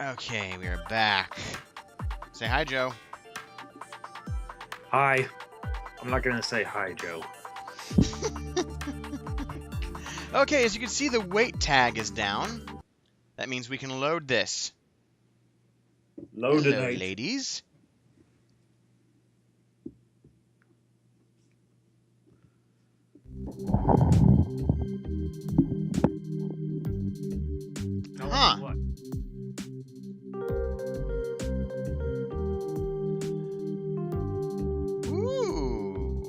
Okay, we are back. Say hi, Joe. Hi. I'm not gonna say hi, Joe. Okay, as you can see, the weight tag is down. That means we can load this. Load Hello, tonight. ladies. Huh. What? Ooh.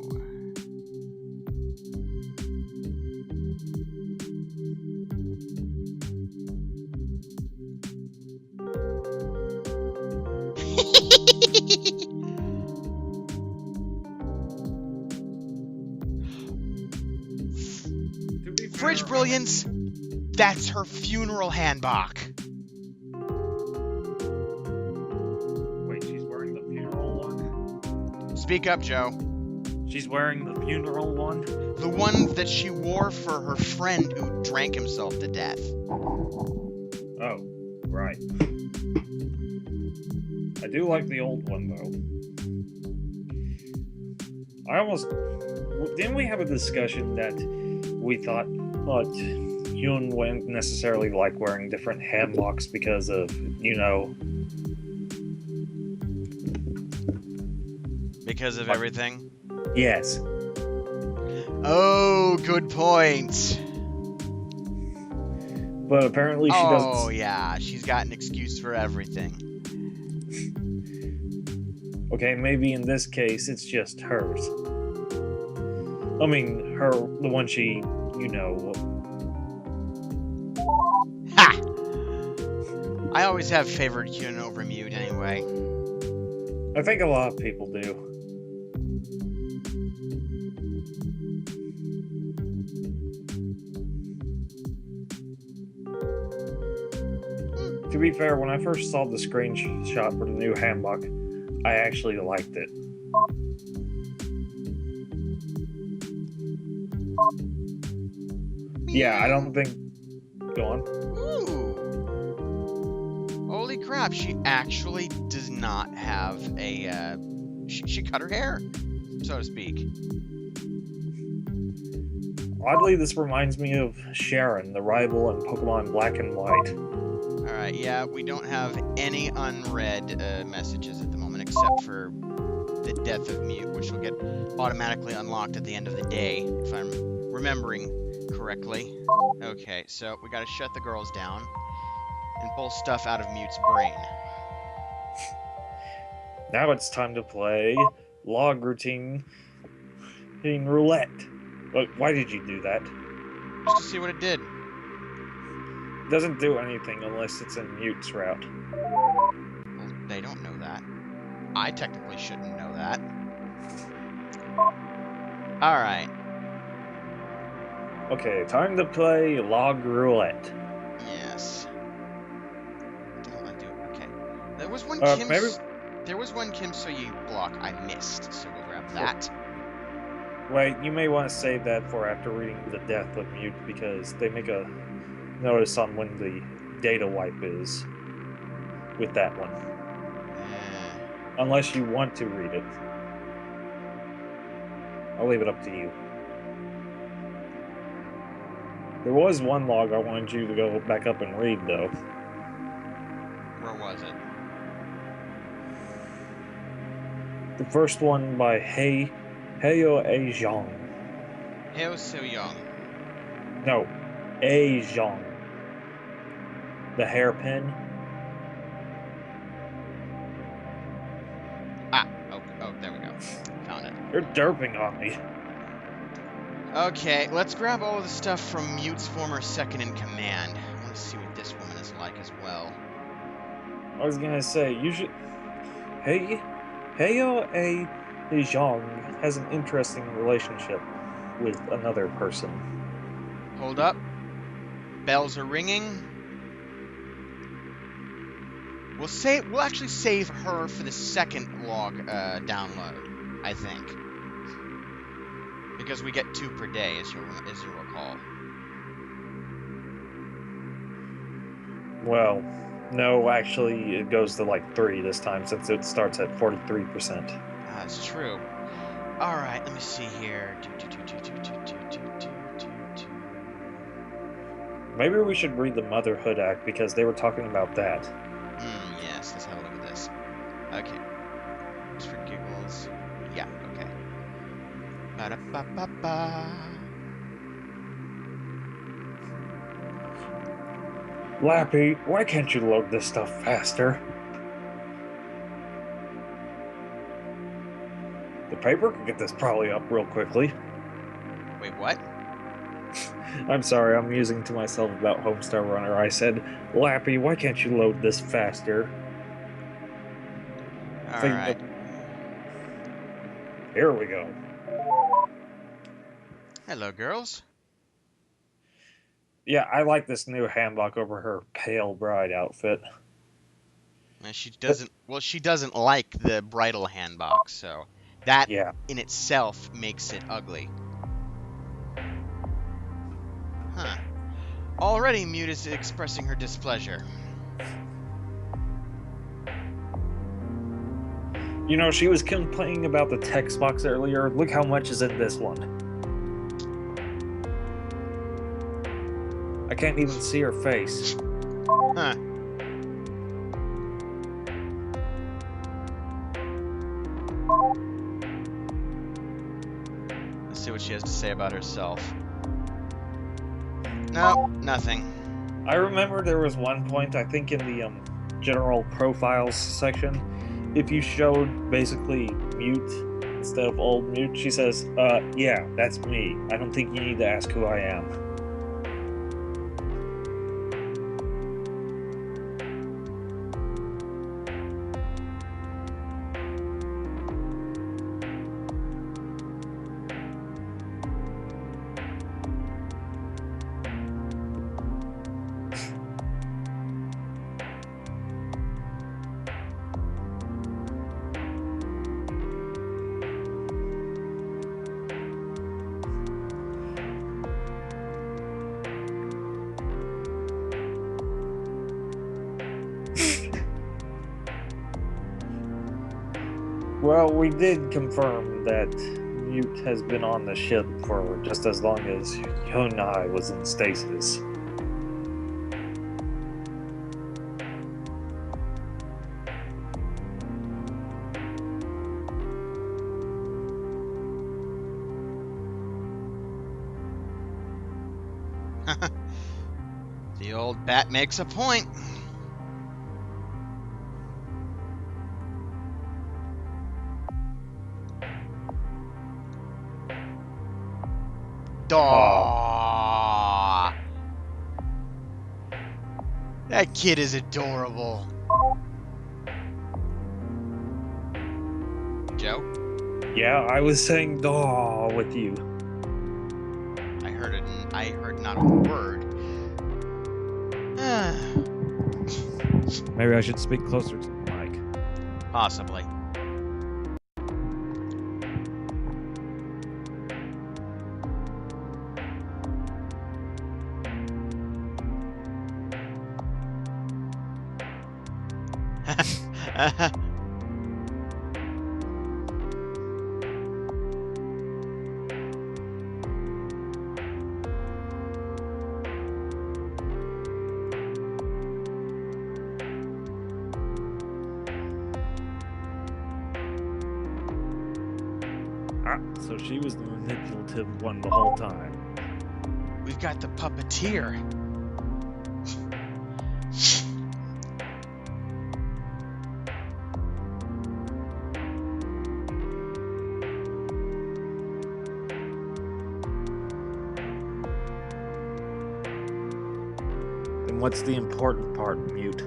Fridge Brilliance, that's her funeral handbag. Wait, she's wearing the funeral one? Speak up, Joe. She's wearing the funeral one? The one that she wore for her friend who drank himself to death. Oh, right. I do like the old one, though. Didn't we have a discussion that we thought Hyun wouldn't necessarily like wearing different handbocks because of, Because of everything? Yes. Oh, good point. But apparently she doesn't. Oh, yeah, she's got an excuse for everything. Okay, maybe in this case it's just hers. I mean, the one she, Ha! I always have favored Hyun over Mute anyway. I think a lot of people do. To be fair, when I first saw the screenshot for the new handbook, I actually liked it. Yeah, I don't think... Go on. Ooh. Holy crap, she actually does not have a, she cut her hair, so to speak. Oddly, this reminds me of Sharon, the rival in Pokemon Black and White. Alright, yeah, we don't have any unread messages at the moment, except for the death of Mute, which will get automatically unlocked at the end of the day, if I'm remembering correctly. Okay, so we gotta shut the girls down and pull stuff out of Mute's brain. Now it's time to play log routine roulette. Why did you do that? Just to see what it did. It doesn't do anything unless it's in Mute's route. Well, they don't know that. I technically shouldn't know that. Alright. Okay, time to play log roulette. Yes. What the hell did I do? Okay. There was one There was one Heo Seo-yeong block I missed, so we'll grab that. Wait, you may want to save that for after reading the death of Mute, because they make a notice on when the data wipe is with that one. Unless you want to read it. I'll leave it up to you. There was one log I wanted you to go back up and read, though. Where was it? The first one by Heo Seo-yeong. Heo Seo-yeong. No, Seo-yeong. The hairpin. Ah, oh, there we go. Found it. You're derping on me. Okay, let's grab all of the stuff from Mute's former second-in-command. I want to see what this woman is like as well. I was gonna say, you should... Heo Seo-yeong has an interesting relationship with another person. Hold up. Bells are ringing. We'll actually save her for the second log download, I think. Because we get 2 per day, as you'll recall. Well, No, actually, it goes to like 3 this time since it starts at 43%. That's true. All right, let me see here. Maybe we should read the Motherhood Act because they were talking about that. Yes, let's have a look at this. Okay. Just for giggles. Yeah, okay. Ba-da-ba-ba-ba. Lappy, why can't you load this stuff faster? The paper could get this probably up real quickly. Wait, what? I'm sorry, I'm musing to myself about Homestar Runner. I said, Lappy, why can't you load this faster? All Thinking right. of... Here we go. Hello, girls. Yeah, I like this new handbok over her pale bride outfit. And she doesn't. Well, she doesn't like the bridal handbox, so that Yeah. in itself makes it ugly. Huh. Already, Mute is expressing her displeasure. You know, she was complaining about the text box earlier. Look how much is in this one. I can't even see her face. Huh. Let's see what she has to say about herself. No, nothing. I remember there was one point, I think in the general profiles section, if you showed basically Mute instead of old Mute, she says, yeah, that's me. I don't think you need to ask who I am. Well, we did confirm that Mute has been on the ship for just as long as Hyun-ae was in stasis. The old bat makes a point. Daw. That kid is adorable. Joe? Yeah, I was saying "daw" with you. I heard it. I heard not a word. Maybe I should speak closer to the mic. Possibly. Ah, so she was the manipulative one the whole time. We've got the puppeteer. And what's the important part, Mute?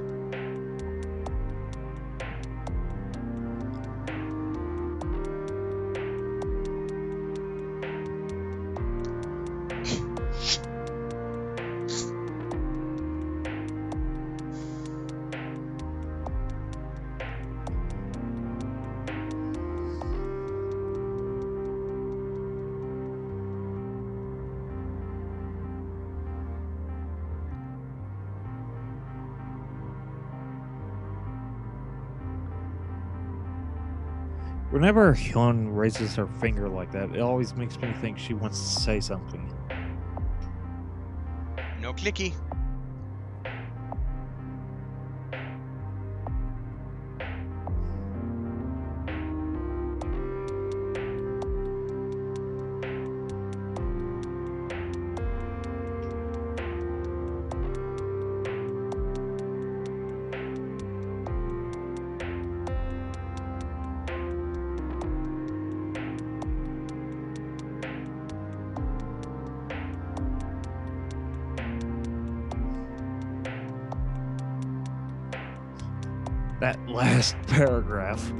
Whenever Hyun raises her finger like that, it always makes me think she wants to say something. No clicky. That last paragraph.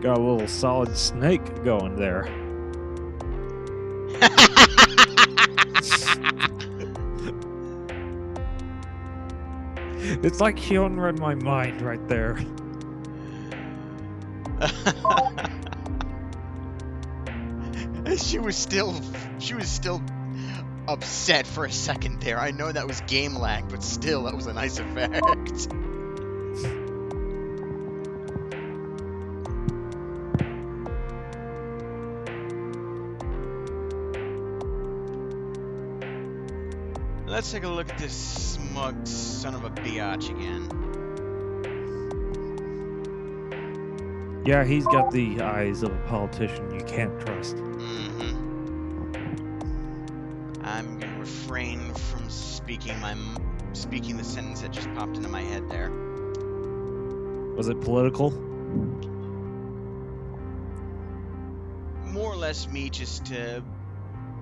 Got a little solid snake going there. It's like Hyun read my mind right there. She was still upset for a second there. I know that was game lag, but still, that was a nice effect. Let's take a look at this smug son of a biatch again. Yeah, he's got the eyes of a politician you can't trust. I'm gonna refrain from speaking the sentence that just popped into my head there. Was it political? More or less me just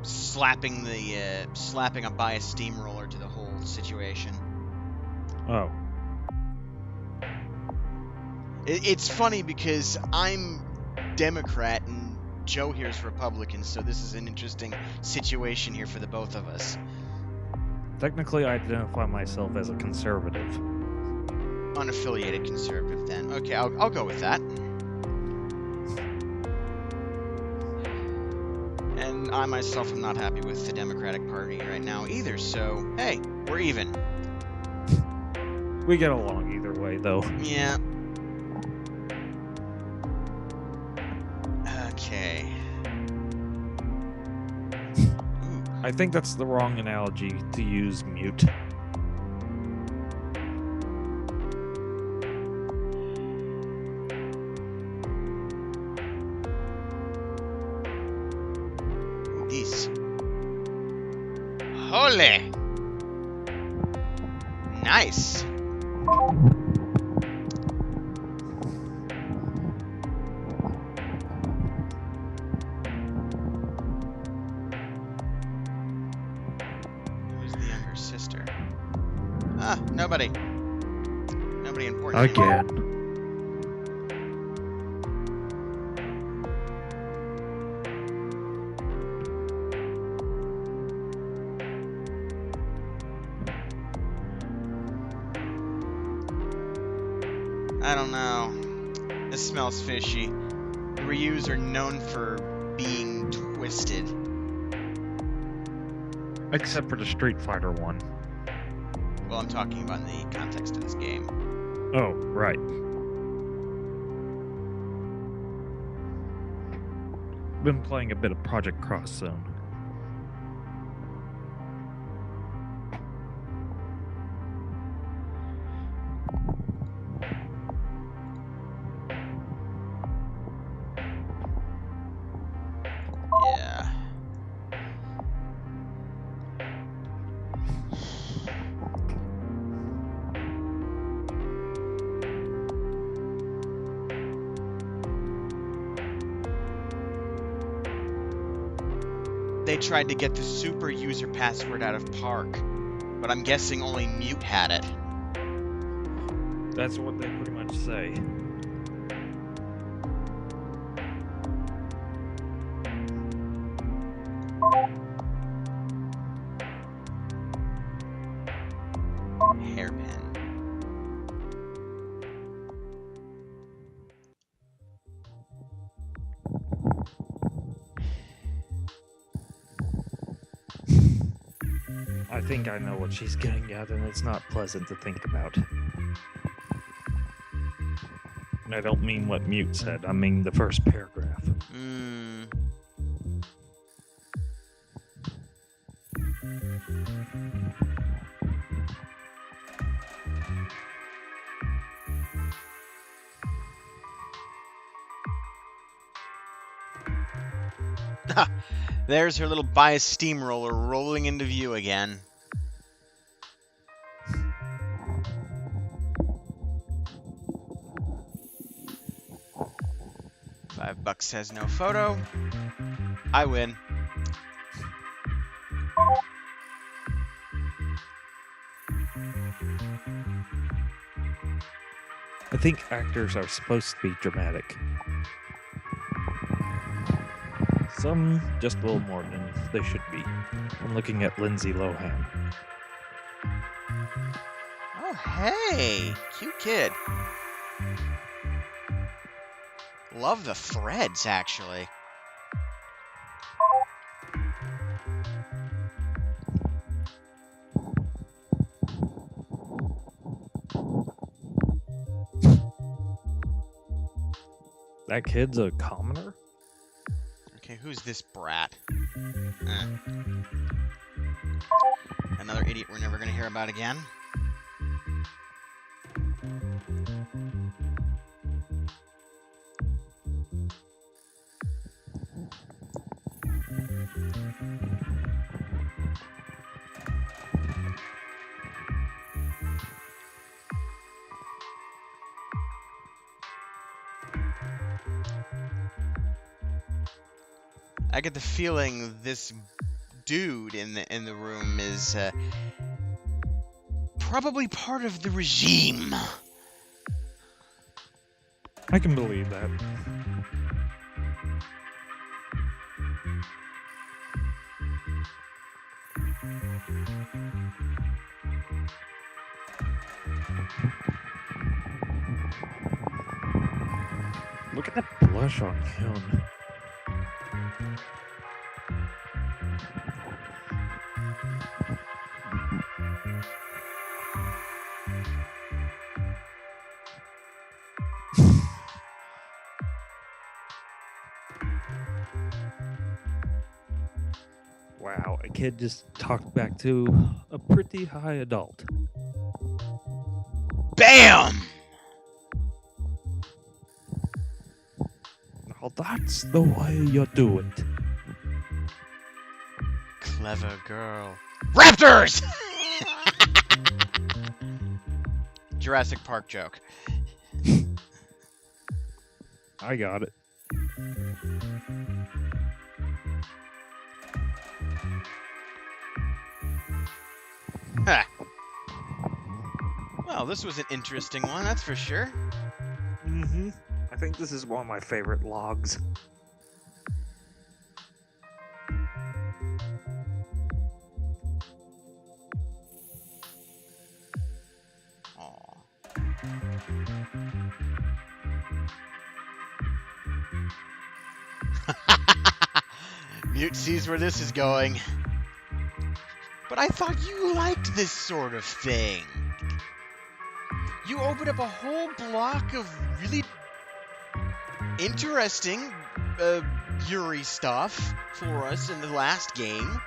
slapping a biased steamroller to the whole situation. Oh. It's funny because I'm Democrat and Joe here's Republican, so this is an interesting situation here for the both of us. Technically, I identify myself as a conservative. Unaffiliated conservative, then. Okay, I'll go with that. And I myself am not happy with the Democratic Party right now either, so hey, we're even. We get along either way, though. Yeah. Okay. Ooh. I think that's the wrong analogy to use mute. This. Holy! Nice! Who's the younger sister? Ah, nobody. Nobody important. Again. I don't know. This smells fishy. Ryus are known for being twisted. Except for the Street Fighter one. Well, I'm talking about in the context of this game. Oh, right. Been playing a bit of Project Cross Zone. Yeah. They tried to get the super user password out of Park, but I'm guessing only Mute had it. That's what they pretty much say. Hairpin. I think I know what she's getting at, and it's not pleasant to think about. I don't mean what Mute said, I mean the first paragraph. Hmm. There's her little bias steamroller rolling into view again. $5 says no photo. I win. I think actors are supposed to be dramatic. Some just a little more than they should be. I'm looking at Lindsay Lohan. Oh, hey! Cute kid. Love the threads, actually. That kid's a commoner? Okay, who's this brat? Another idiot we're never gonna hear about again. I get the feeling this dude in the room is probably part of the regime. I can believe that. Look at that blush on Hyun. Wow, a kid just talked back to a pretty high adult. BAM! Now that's the way you do it. Clever girl. Raptors! Jurassic Park joke. I got it. Ha. Well, this was an interesting one, that's for sure. Mm-hmm. I think this is one of my favorite logs. Mute sees where this is going. But I thought you liked this sort of thing. You opened up a whole block of really interesting Yuri stuff for us in the last game.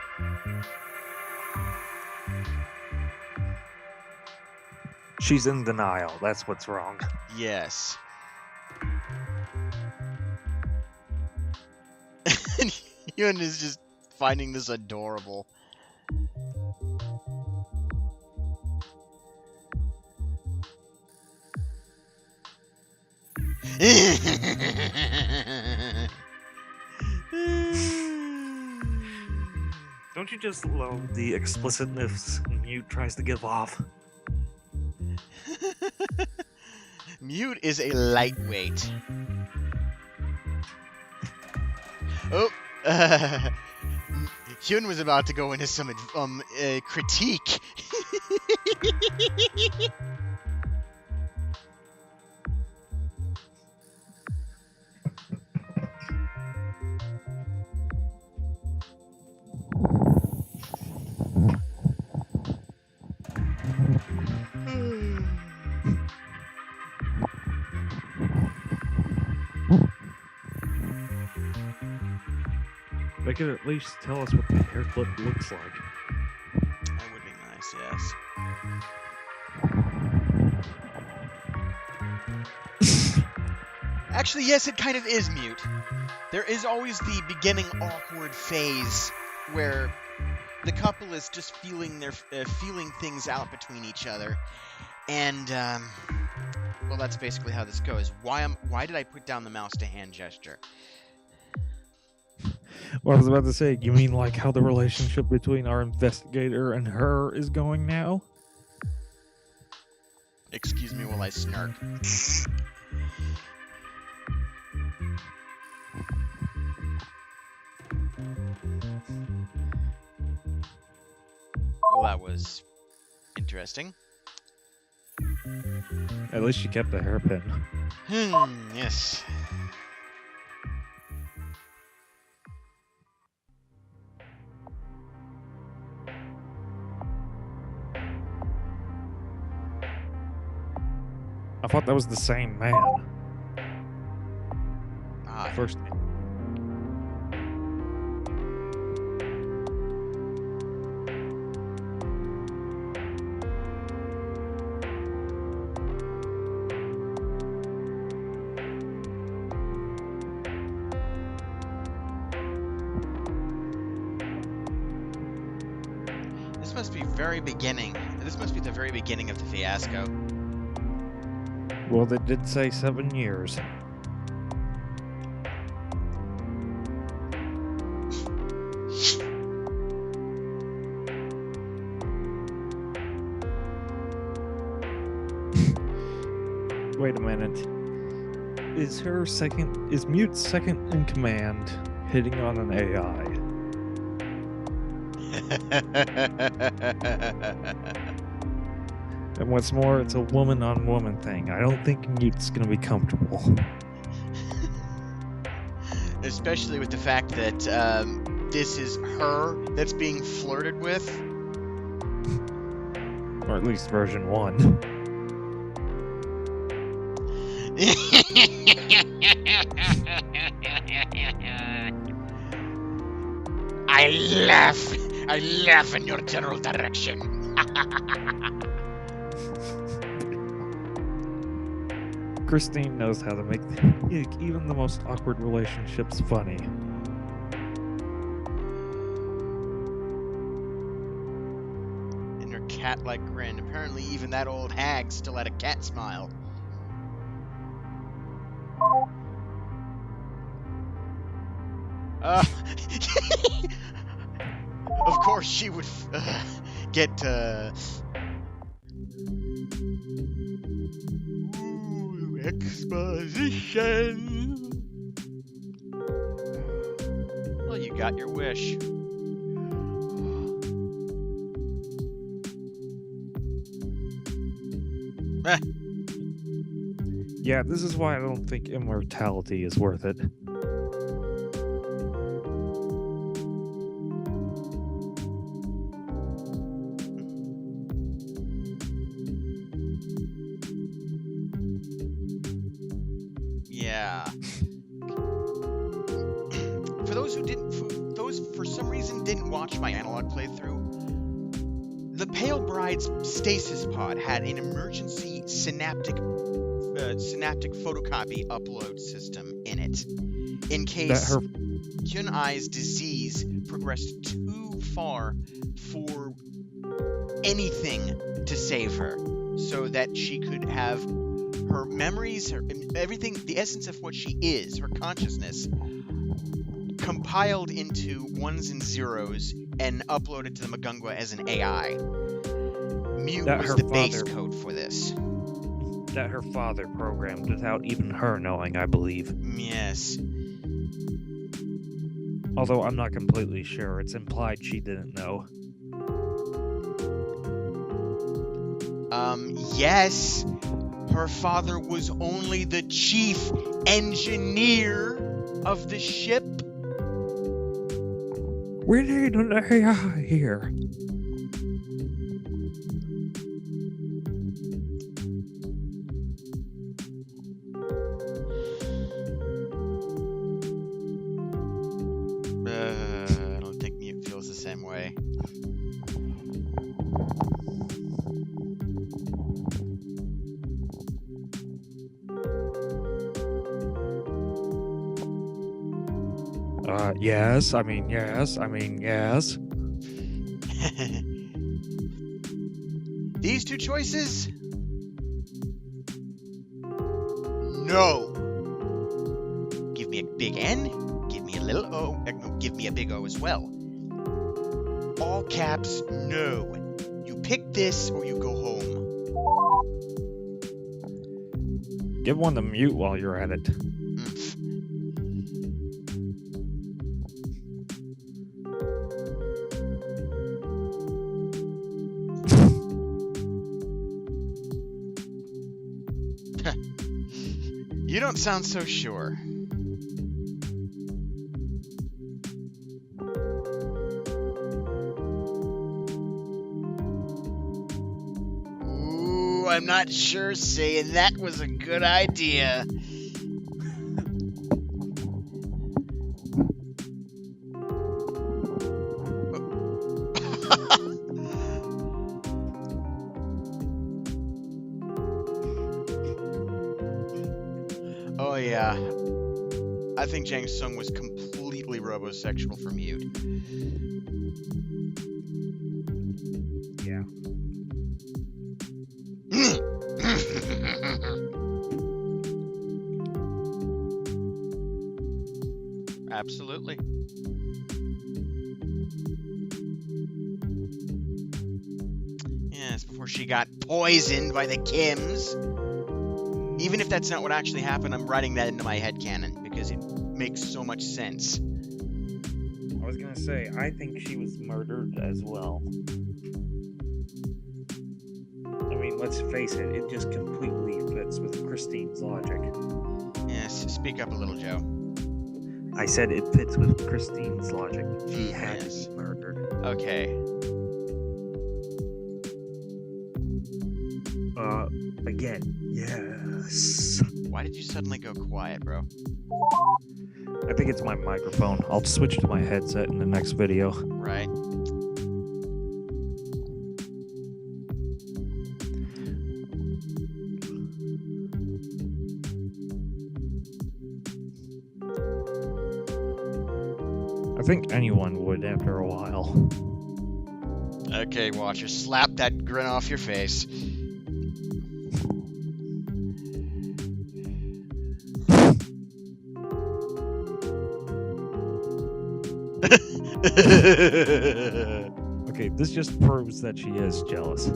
She's in denial. That's what's wrong. Yes. And Hyun is just finding this adorable. Don't you just love the explicitness Mute tries to give off? Mute is a lightweight. Oh, Hyun was about to go into some critique. could at least tell us what the hair clip looks like. That would be nice, yes. Actually, yes, it kind of is mute. There is always the beginning awkward phase where the couple is just feeling things out between each other, and well, that's basically how this goes. Why did I put down the mouse to hand gesture? Well, I was about to say, you mean like how the relationship between our investigator and her is going now? Excuse me while I snark. Well, that was interesting. At least she kept the hairpin. Yes. I thought that was the same man. Ah, First. this must be very beginning. This must be the very beginning of the fiasco. Well, they did say 7 years. Wait a minute. Is Mute's second in command hitting on an AI? And what's more, it's a woman-on-woman thing. I don't think Mute's gonna be comfortable. Especially with the fact that this is her that's being flirted with. Or at least version 1. I laugh in your general direction. Christine knows how to make even the most awkward relationships funny. And her cat-like grin. Apparently even that old hag still had a cat smile. Of course she would get Ooh, exposition. Well, you got your wish. Yeah, this is why I don't think immortality is worth it. Yeah. For those for some reason didn't watch my analog playthrough, the Pale Bride's stasis pod had an emergency synaptic photocopy upload system in it, in case Hyun-ae's disease progressed too far for anything to save her, so that she could have her memories, everything, the essence of what she is, her consciousness, compiled into ones and zeros and uploaded to the Magungwa as an AI. Mute was the base code for this. That her father programmed without even her knowing, I believe. Yes. Although I'm not completely sure, it's implied she didn't know. Yes. Her father was only the chief engineer of the ship. We need an AI here. Yes, I mean, yes, I mean, yes. These two choices? No. Give me a big N, give me a little O, no, give me a big O as well. All caps, no. You pick this or you go home. Give one to mute while you're at it. Oomph. You don't sound so sure. Ooh, I'm not sure saying that was a good idea. Oh yeah, I think Jang Sung was completely robosexual for mute. Yeah. Absolutely. Yes, before she got poisoned by the Kims. Even if that's not what actually happened, I'm writing that into my headcanon because it makes so much sense. I was gonna say, I think she was murdered as well. I mean, let's face it, it just completely fits with Christine's logic. Yes, speak up a little, Joe. I said it fits with Christine's logic. She had to Yes. be murdered. Okay. Again, yes. Why did you suddenly go quiet, bro? I think it's my microphone. I'll switch to my headset in the next video. Right. I think anyone would after a while. Okay, Watcher, slap that grin off your face. Okay, this just proves that she is jealous.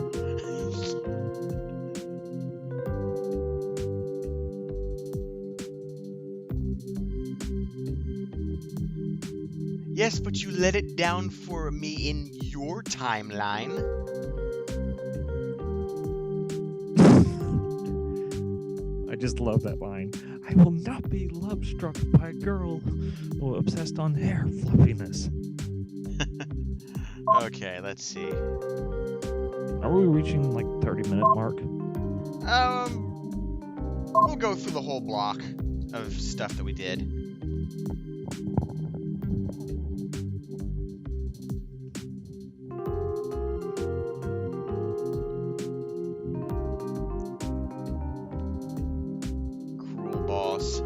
Yes, but you let it down for me in your timeline. I just love that line. I will not be love-struck by a girl or obsessed on hair fluffiness. Okay, let's see. Are we reaching like 30-minute mark? We'll go through the whole block of stuff that we did. Cruel boss.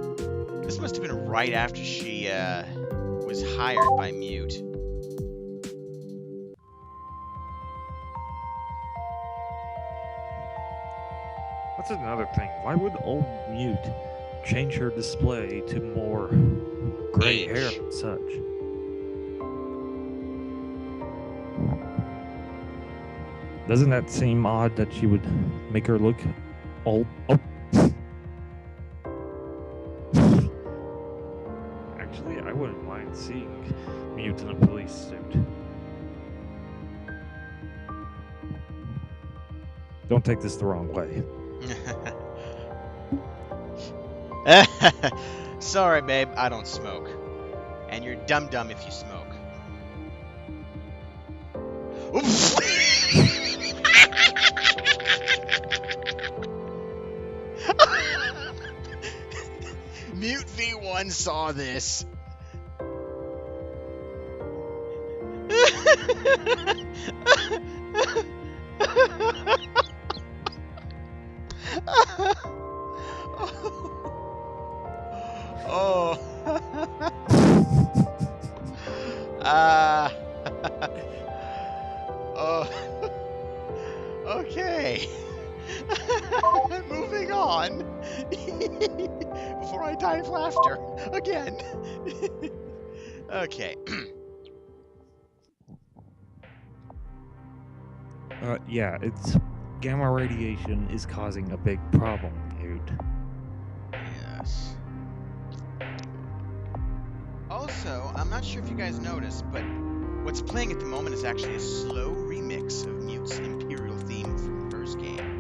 This must have been right after she was hired by Mute. That's another thing. Why would old Mute change her display to more gray hair Age. and such? Doesn't that seem odd that she would make her look old? Oh. Actually, I wouldn't mind seeing Mute in a police suit. Don't take this the wrong way. Sorry, babe, I don't smoke. And you're dumb if you smoke. Mute V1 saw this. Oh. Ah. Oh. Okay. Moving on. Before I die of laughter again. Okay. Yeah, it's gamma radiation is causing a big problem, dude. Yes. Also, I'm not sure if you guys noticed, but what's playing at the moment is actually a slow remix of Mute's Imperial theme from the first game.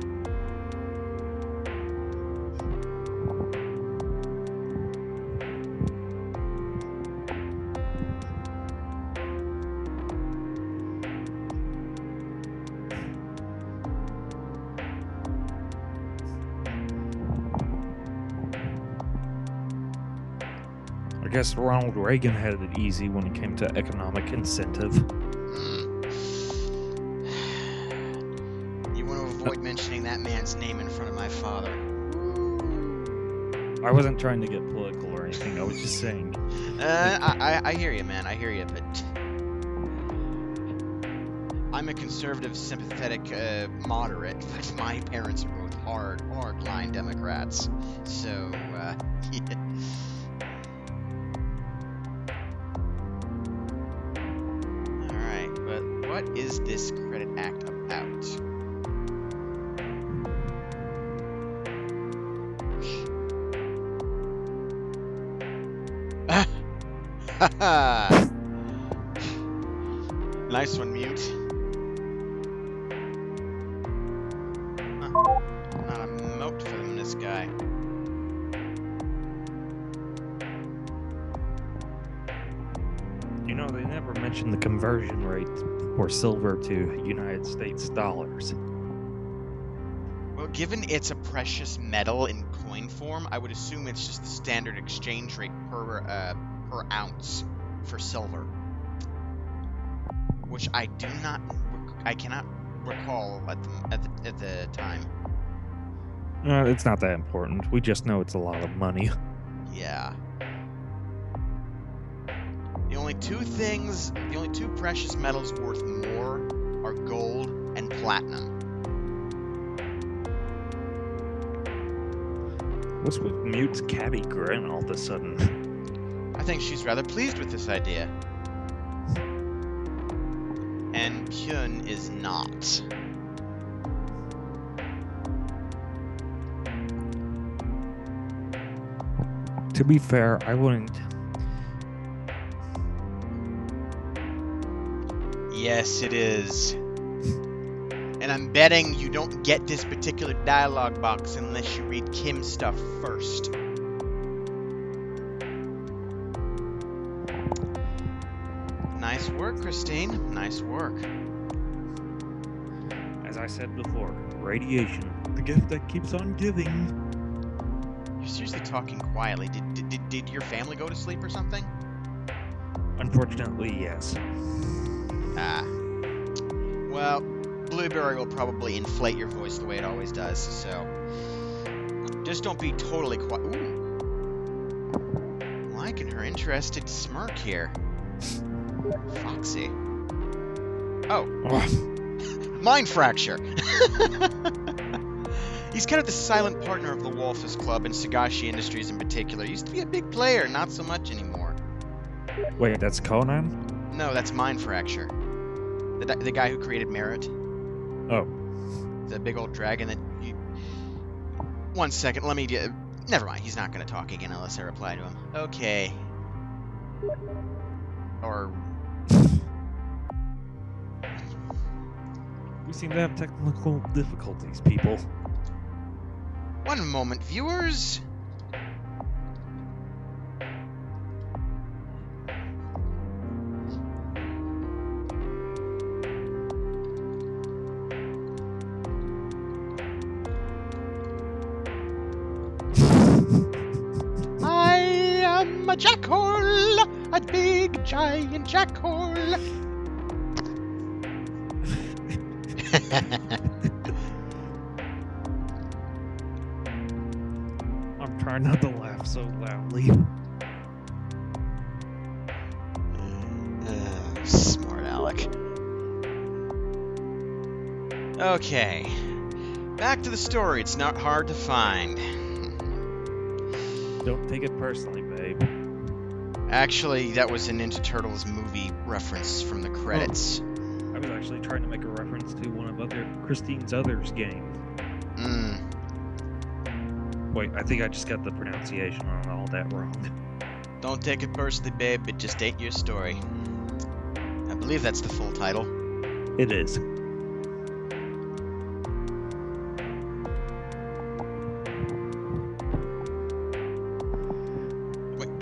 I guess Ronald Reagan had it easy when it came to economic incentive. You want to avoid mentioning that man's name in front of my father. I wasn't trying to get political or anything, I was just saying. I hear you, man. I hear you, but I'm a conservative, sympathetic, moderate, but my parents are both hard-line Democrats. So, yeah. Alright, but what is this credit act about? Haha! Nice one, Mute. Huh. Not a moat from this guy. You know, they never mentioned the conversion rate for silver to United States dollars. Well, given it's a precious metal in coin form, I would assume it's just the standard exchange rate per ounce for silver, which I cannot recall at the time. It's not that important. We just know it's a lot of money. Yeah. The only two precious metals worth more are gold and platinum. What's with Mute's catty grin all of a sudden? I think she's rather pleased with this idea. And Hyun is not. To be fair, I wouldn't. Yes, it is. And I'm betting you don't get this particular dialogue box unless you read Kim's stuff first. Nice work, Christine. Nice work. As I said before, radiation, the gift that keeps on giving. You're seriously talking quietly. Did your family go to sleep or something? Unfortunately, yes. Ah. Well, Blueberry will probably inflate your voice the way it always does, so just don't be totally quiet. Ooh. Liking her interested smirk here. Foxy. Oh. Mind fracture. He's kind of the silent partner of the Walfas Club and Sagashi Industries in particular. He used to be a big player, not so much anymore. Wait, that's Conan? No, that's Mind Fracture. The guy who created Merit. Oh. The big old dragon that you... One second, let me... Never mind, he's not going to talk again unless I reply to him. Okay. Or... We seem to have technical difficulties, people. One moment, viewers. I am a jackhole, a big giant jackhole. I'm trying not to laugh so loudly. Smart Alec. Okay. Back to the story. It's not hard to find. Don't take it personally, babe. Actually, that was a Ninja Turtles movie reference from the credits. I was actually trying to make a reference to one of Christine's Others game. Wait, I think I just got the pronunciation on all that wrong. Don't take it personally, babe. It just ain't your story. I believe that's the full title. It is.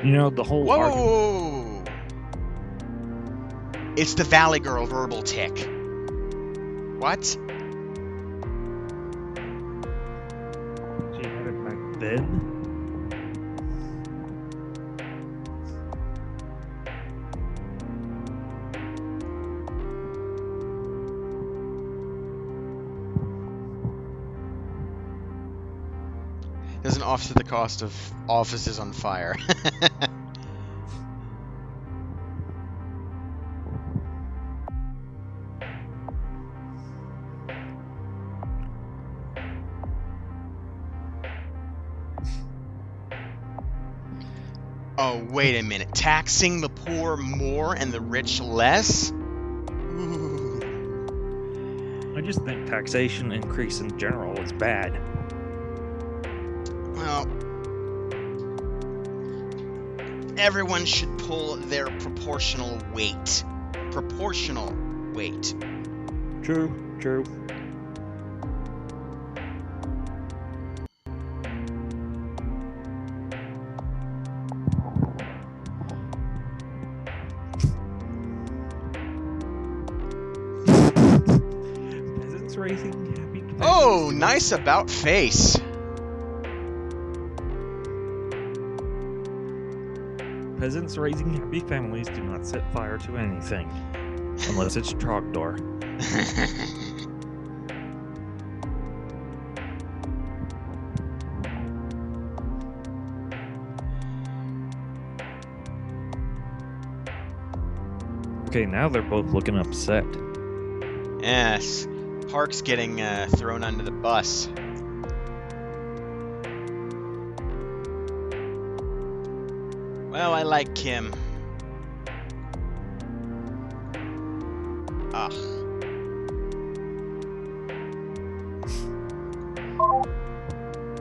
You know, the whole Whoa! It's the Valley Girl verbal tick. What? She had it back then? Doesn't offset the cost of offices on fire. Oh, wait a minute. Taxing the poor more and the rich less? Ooh. I just think taxation increase in general is bad. Well, everyone should pull their proportional weight. Proportional weight. True, true. Peasants raising happy families. Oh, nice about face. Peasants raising happy families do not set fire to anything. Unless it's Trogdor. Okay, now they're both looking upset. Yes. Park's getting thrown under the bus. Well, I like Kim. Ugh.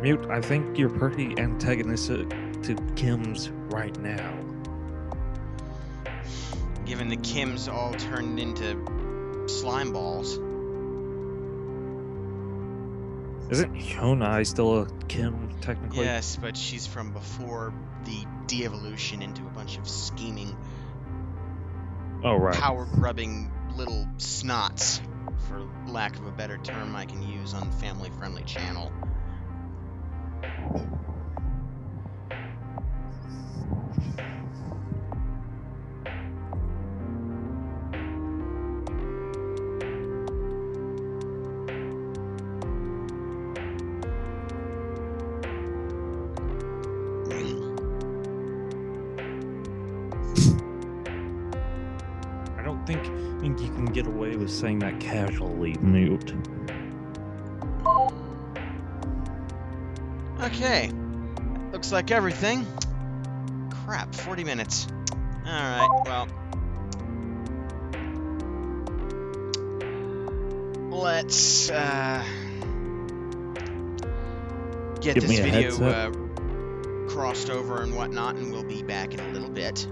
Mute, I think you're pretty antagonistic to Kim's right now. Given the Kims all turned into slime balls. Isn't Hyun-ae still a Kim, technically? Yes, but she's from before the de-evolution into a bunch of scheming, Oh, right. power-grubbing little snots, for lack of a better term I can use on family-friendly channel. I don't think you can get away with saying that casually, Mute. Okay, looks like everything. Crap, 40 minutes. Alright, well. Let's, get Give this me a video, heads up. crossed over and whatnot, and we'll be back in a little bit.